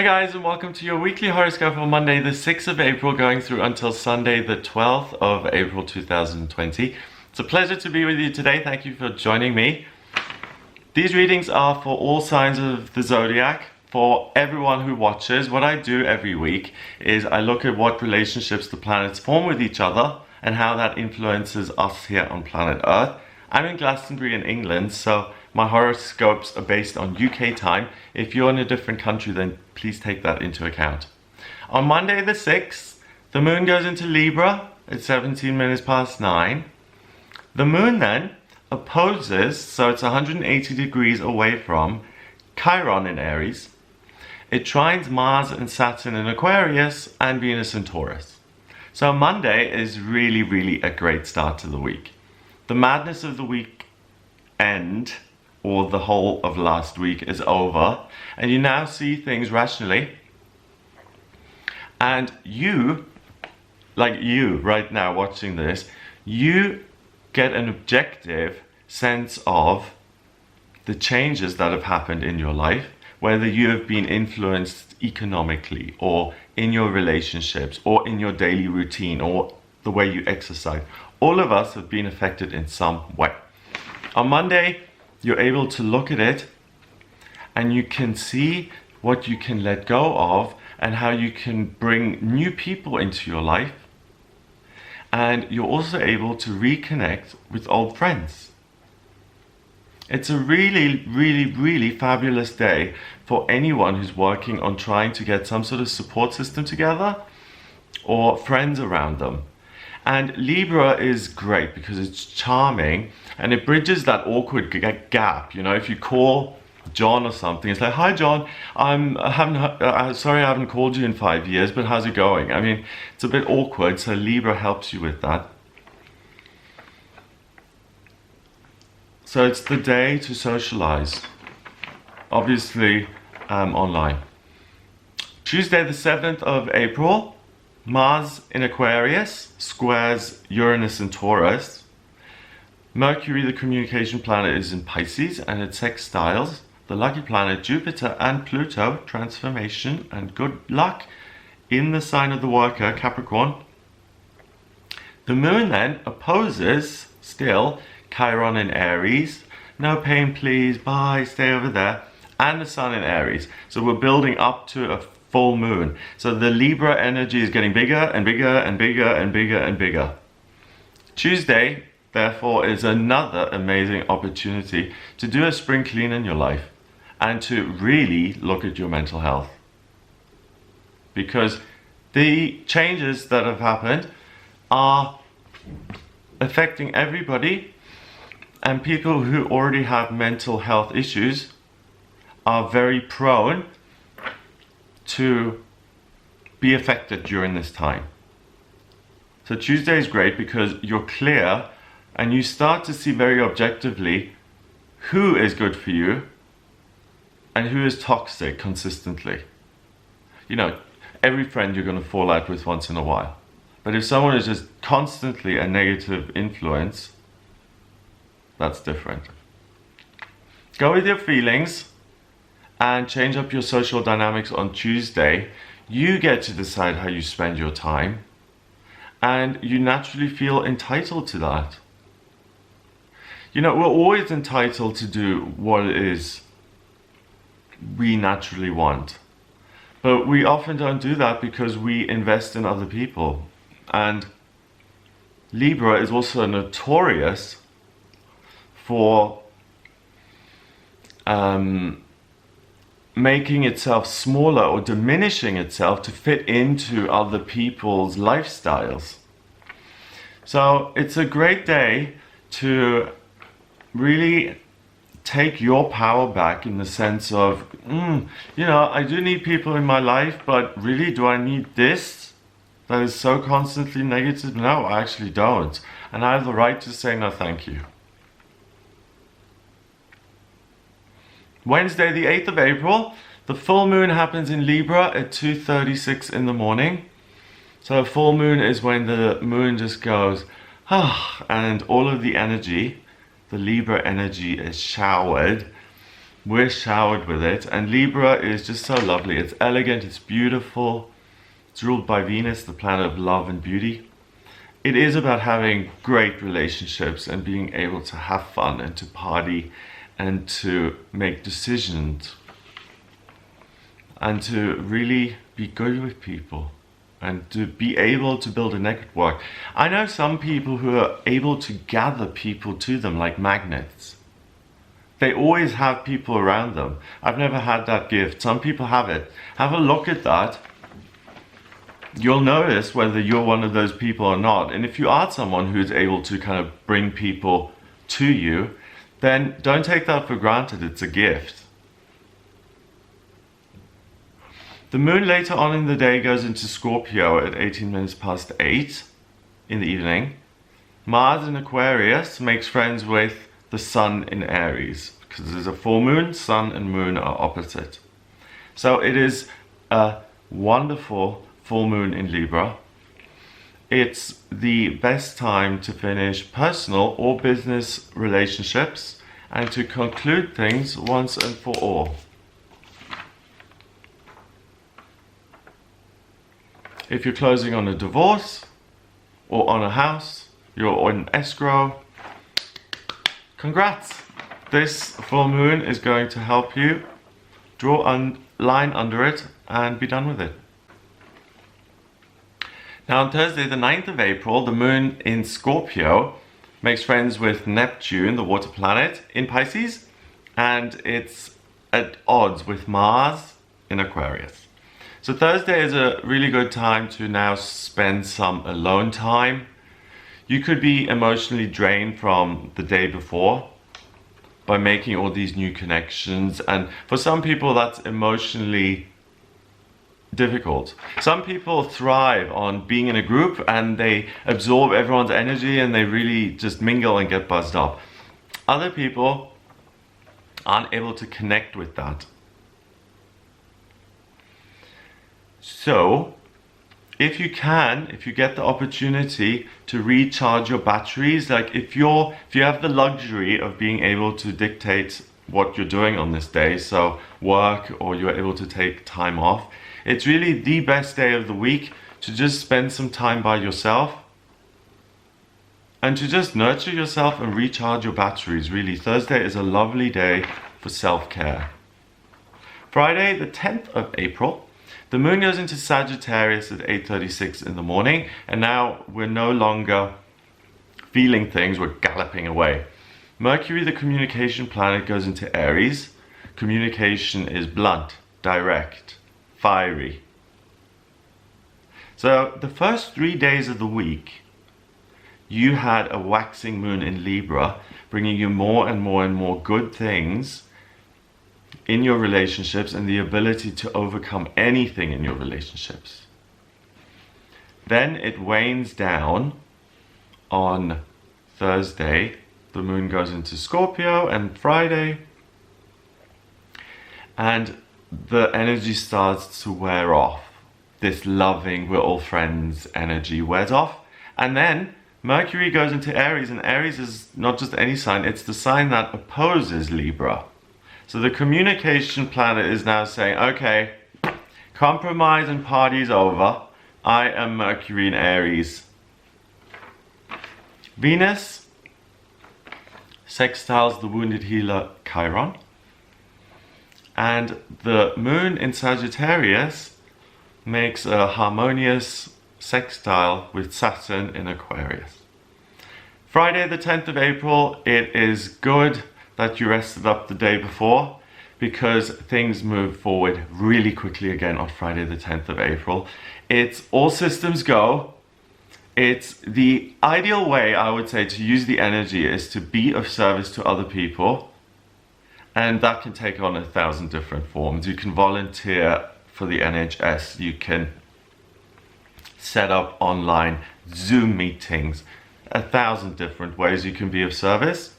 Hi guys, and welcome to your weekly horoscope for Monday the 6th of April going through until Sunday the 12th of April 2020. It's a pleasure to be with you today. Thank you for joining me. These readings are for all signs of the zodiac, for everyone who watches. What I do every week is I look at what relationships the planets form with each other and how that influences us here on planet Earth. I'm in Glastonbury in England, so my horoscopes are based on UK time. If you're in a different country, then please take that into account. On Monday the 6th, the moon goes into Libra at 17 minutes past 9. The moon then opposes, so it's 180 degrees away from Chiron in Aries. It trines Mars and Saturn in Aquarius and Venus in Taurus. So Monday is really a great start to the week. The madness of the week end, or the whole of last week, is over, and you now see things rationally. And you, like you right now watching this, you get an objective sense of the changes that have happened in your life, whether you have been influenced economically or in your relationships or in your daily routine or the way you exercise. All of us have been affected in some way. On Monday, you're able to look at it and you can see what you can let go of and how you can bring new people into your life. And you're also able to reconnect with old friends. It's a really fabulous day for anyone who's working on trying to get some sort of support system together or friends around them. And Libra is great because it's charming and it bridges that awkward gap. You know, if you call John or something, it's like, "Hi John, sorry I haven't called you in 5 years, but how's it going?" I mean, it's a bit awkward, so Libra helps you with that. So it's the day to socialize, obviously online. Tuesday the 7th of April, Mars in Aquarius squares Uranus in Taurus. Mercury, the communication planet, is in Pisces and it sextiles the lucky planet Jupiter and Pluto, transformation and good luck, in the sign of the worker, Capricorn. The moon then opposes still Chiron in Aries. No pain please, bye, stay over there. And the sun in Aries. So we're building up to a full moon. So the Libra energy is getting bigger and bigger and bigger and bigger and bigger. Tuesday, therefore, is another amazing opportunity to do a spring clean in your life and to really look at your mental health. Because the changes that have happened are affecting everybody, and people who already have mental health issues are very prone to be affected during this time. So Tuesday is great because you're clear and you start to see very objectively who is good for you and who is toxic consistently. You know, every friend you're going to fall out with once in a while. But if someone is just constantly a negative influence, that's different. Go with your feelings and change up your social dynamics on Tuesday. You get to decide how you spend your time, and you naturally feel entitled to that. You know, we're always entitled to do what it is we naturally want, but we often don't do that because we invest in other people. And Libra is also notorious for making itself smaller or diminishing itself to fit into other people's lifestyles. So it's a great day to really take your power back in the sense of, you know, I do need people in my life, but really, do I need this that is so constantly negative? No, I actually don't. And I have the right to say no thank you. Wednesday the 8th of April, the full moon happens in Libra at 2:36 in the morning. So a full moon is when the moon just goes, and all of the energy, the Libra energy, is showered we're showered with it. And Libra is just so lovely. It's elegant, it's beautiful. It's ruled by Venus, the planet of love and beauty. It is about having great relationships and being able to have fun and to party and to make decisions and to really be good with people and to be able to build a network. I know some people who are able to gather people to them like magnets. They always have people around them. I've never had that gift. Some people have it. Have a look at that. You'll notice whether you're one of those people or not. And if you are someone who's able to kind of bring people to you, then don't take that for granted. It's a gift. The moon later on in the day goes into Scorpio at 18 minutes past 8 in the evening. Mars in Aquarius makes friends with the sun in Aries, because there's a full moon, sun and moon are opposite. So it is a wonderful full moon in Libra. It's the best time to finish personal or business relationships and to conclude things once and for all. If you're closing on a divorce or on a house, you're on escrow, congrats! This full moon is going to help you draw a line under it and be done with it. Now on Thursday, the 9th of April, the moon in Scorpio makes friends with Neptune, the water planet, in Pisces, and it's at odds with Mars in Aquarius. So Thursday is a really good time to now spend some alone time. You could be emotionally drained from the day before by making all these new connections, and for some people that's emotionally difficult. Some people thrive on being in a group and they absorb everyone's energy and they really just mingle and get buzzed up. Other people aren't able to connect with that. So if you get the opportunity to recharge your batteries, like if you have the luxury of being able to dictate what you're doing on this day, so work, or you're able to take time off, it's really the best day of the week to just spend some time by yourself and to just nurture yourself and recharge your batteries. Really, Thursday is a lovely day for self-care. Friday, the 10th of April, the moon goes into Sagittarius at 8:36 in the morning, and now we're no longer feeling things, we're galloping away. Mercury, the communication planet, goes into Aries. Communication is blunt, direct, fiery. So the first 3 days of the week, you had a waxing moon in Libra, bringing you more and more and more good things in your relationships and the ability to overcome anything in your relationships. Then it wanes down on Thursday. The moon goes into Scorpio, and Friday, and the energy starts to wear off. This loving, we're all friends energy wears off. And then Mercury goes into Aries, and Aries is not just any sign, it's the sign that opposes Libra. So the communication planet is now saying, okay, compromise and party's over. I am Mercury in Aries. Venus sextiles the wounded healer Chiron. And the moon in Sagittarius makes a harmonious sextile with Saturn in Aquarius. Friday the 10th of April, it is good that you rested up the day before, because things move forward really quickly again on Friday the 10th of April. It's all systems go. It's the ideal way, I would say, to use the energy is to be of service to other people. And that can take on 1,000 different forms. You can volunteer for the NHS. You can set up online Zoom meetings. 1,000 different ways you can be of service.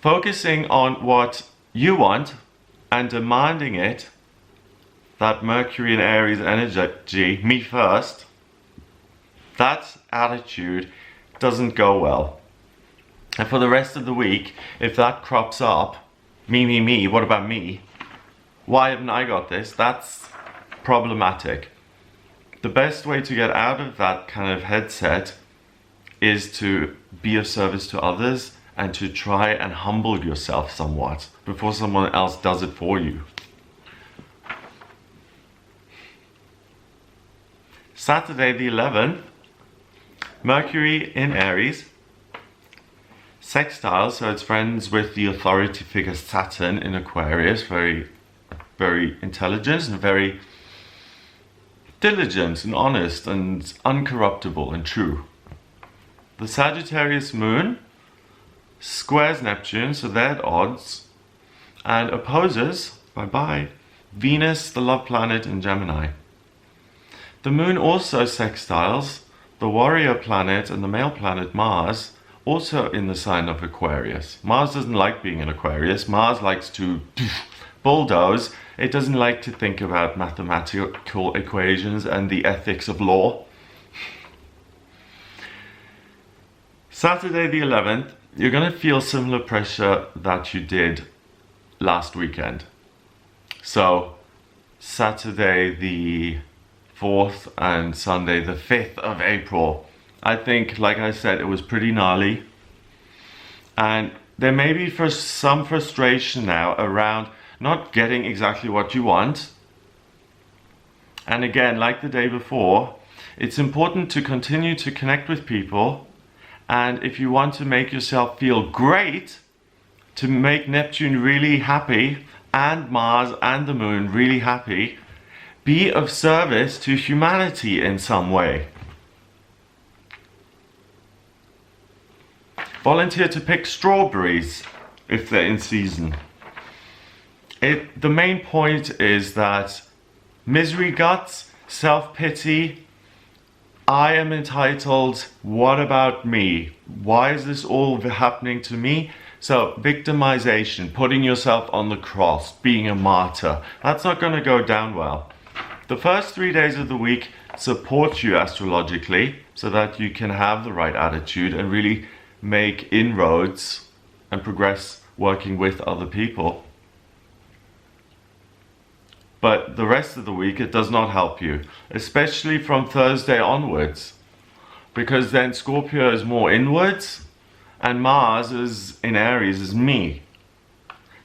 Focusing on what you want and demanding it, that Mercury and Aries energy, me first, that attitude doesn't go well. And for the rest of the week, if that crops up, me, what about me? Why haven't I got this? That's problematic. The best way to get out of that kind of headset is to be of service to others and to try and humble yourself somewhat before someone else does it for you. Saturday the 11th, Mercury in Aries, sextile, so it's friends with the authority figure Saturn in Aquarius, very, very intelligent and very diligent and honest and uncorruptible and true. The Sagittarius moon squares Neptune, so they're at odds, and opposes, bye-bye, Venus, the love planet, in Gemini. The moon also sextiles the warrior planet and the male planet Mars, also in the sign of Aquarius. Mars doesn't like being in Aquarius. Mars likes to bulldoze. It doesn't like to think about mathematical equations and the ethics of law. Saturday the 11th, you're going to feel similar pressure that you did last weekend. So Saturday the 4th and Sunday the 5th of April. I think, like I said, it was pretty gnarly. And there may be some frustration now around not getting exactly what you want. And again, like the day before, it's important to continue to connect with people. And if you want to make yourself feel great, to make Neptune really happy and Mars and the moon really happy, be of service to humanity in some way. Volunteer to pick strawberries if they're in season. The main point is that misery guts, self-pity, I am entitled, what about me? Why is this all happening to me? So victimization, putting yourself on the cross, being a martyr, that's not going to go down well. The first 3 days of the week support you astrologically so that you can have the right attitude and really make inroads and progress working with other people. But the rest of the week it does not help you, especially from Thursday onwards, because then Scorpio is more inwards and Mars is in Aries is me.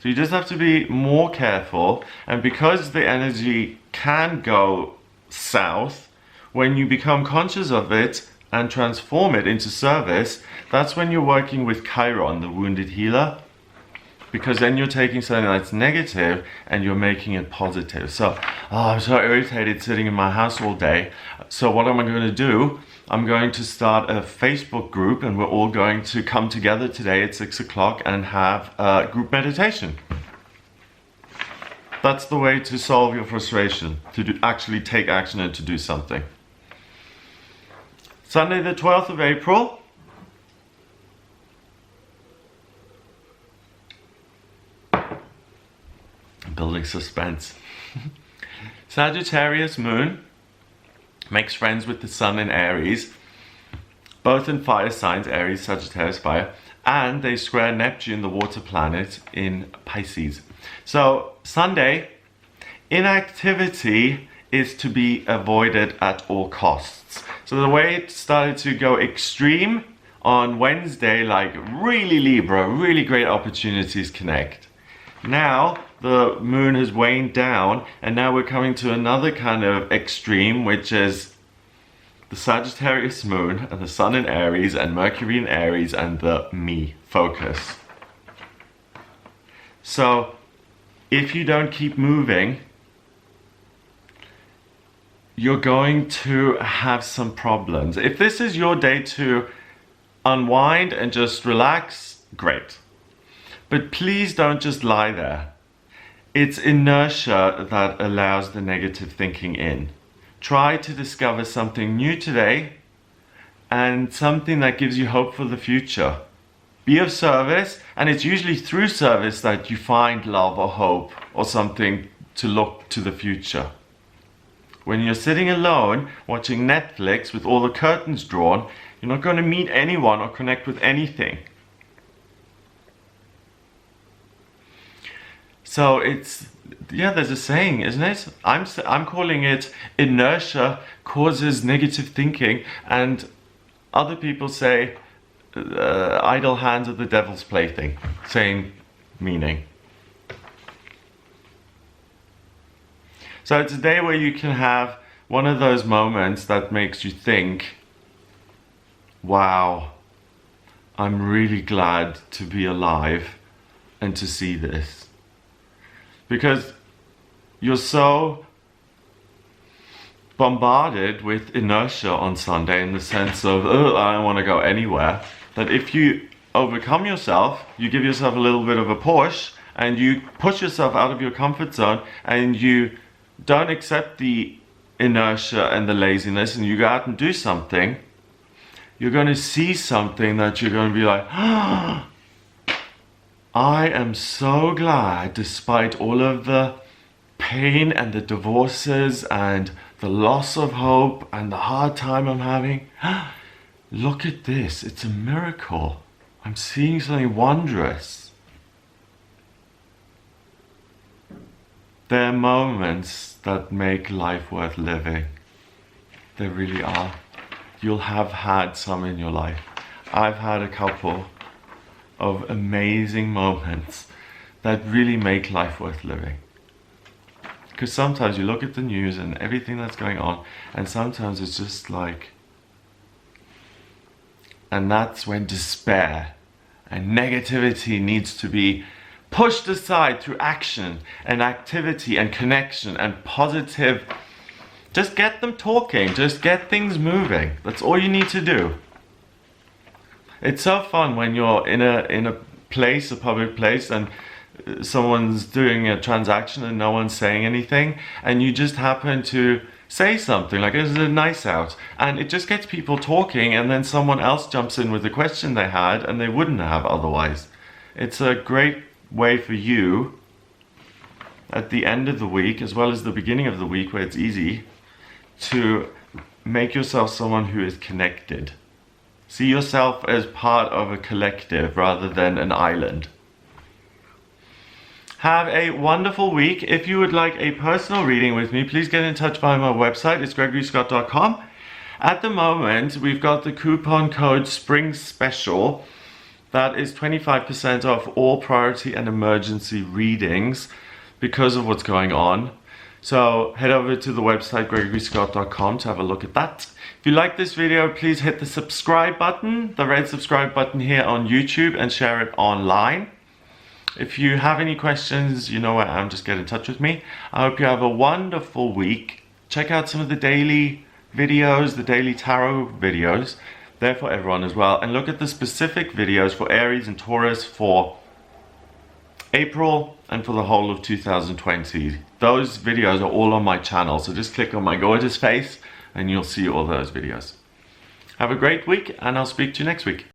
So you just have to be more careful, and because the energy can go south, when you become conscious of it and transform it into service, that's when you're working with Chiron, the wounded healer, because then you're taking something that's negative and you're making it positive. So, I'm so irritated sitting in my house all day. So what am I going to do? I'm going to start a Facebook group, and we're all going to come together today at 6 o'clock and have a group meditation. That's the way to solve your frustration, to actually take action and to do something. Sunday the 12th of April. Building suspense. Sagittarius moon makes friends with the sun in Aries, both in fire signs, Aries, Sagittarius, fire, and they square Neptune, the water planet, in Pisces. So Sunday, inactivity is to be avoided at all costs. So the way it started to go extreme on Wednesday, like really Libra, really great opportunities connect. Now the moon has waned down, and now we're coming to another kind of extreme, which is the Sagittarius moon and the sun in Aries and Mercury in Aries and the me focus. So if you don't keep moving, you're going to have some problems. If this is your day to unwind and just relax, great. But please don't just lie there. It's inertia that allows the negative thinking in. Try to discover something new today and something that gives you hope for the future. Be of service, and it's usually through service that you find love or hope or something to look to the future. When you're sitting alone watching Netflix with all the curtains drawn, you're not going to meet anyone or connect with anything. So it's, yeah, there's a saying, isn't it? I'm calling it inertia causes negative thinking, and other people say idle hands are the devil's plaything. Same meaning. So it's a day where you can have one of those moments that makes you think, wow, I'm really glad to be alive and to see this. Because you're so bombarded with inertia on Sunday, in the sense of, oh, I don't want to go anywhere, that if you overcome yourself, you give yourself a little bit of a push, and you push yourself out of your comfort zone, and you don't accept the inertia and the laziness, and you go out and do something, you're going to see something that you're going to be like, ah, I am so glad, despite all of the pain and the divorces and the loss of hope and the hard time I'm having, look at this, it's a miracle. I'm seeing something wondrous. There are moments that make life worth living. There really are. You'll have had some in your life. I've had a couple of amazing moments that really make life worth living. Because sometimes you look at the news and everything that's going on, and sometimes it's just like, and that's when despair and negativity needs to be pushed aside through action and activity and connection and positive. Just get them talking, just get things moving. That's all you need to do. It's so fun when you're in a place, a public place, and someone's doing a transaction and no one's saying anything, and you just happen to say something like, "Is it nice out?" And it just gets people talking, and then someone else jumps in with a question they had and they wouldn't have otherwise. It's a great way for you at the end of the week, as well as the beginning of the week where it's easy, to make yourself someone who is connected. See yourself as part of a collective rather than an island. Have a wonderful week. If you would like a personal reading with me, please get in touch via my website. It's gregoryscott.com. At the moment, we've got the coupon code Spring Special. That is 25% off all priority and emergency readings because of what's going on. So head over to the website gregoryscott.com to have a look at that. If you like this video, please hit the subscribe button, the red subscribe button here on YouTube, and share it online. If you have any questions, you know where I am, just get in touch with me. I hope you have a wonderful week. Check out some of the daily videos, the daily tarot videos. They're for everyone as well. And look at the specific videos for Aries and Taurus for April and for the whole of 2020. Those videos are all on my channel. So just click on my gorgeous face and you'll see all those videos. Have a great week, and I'll speak to you next week.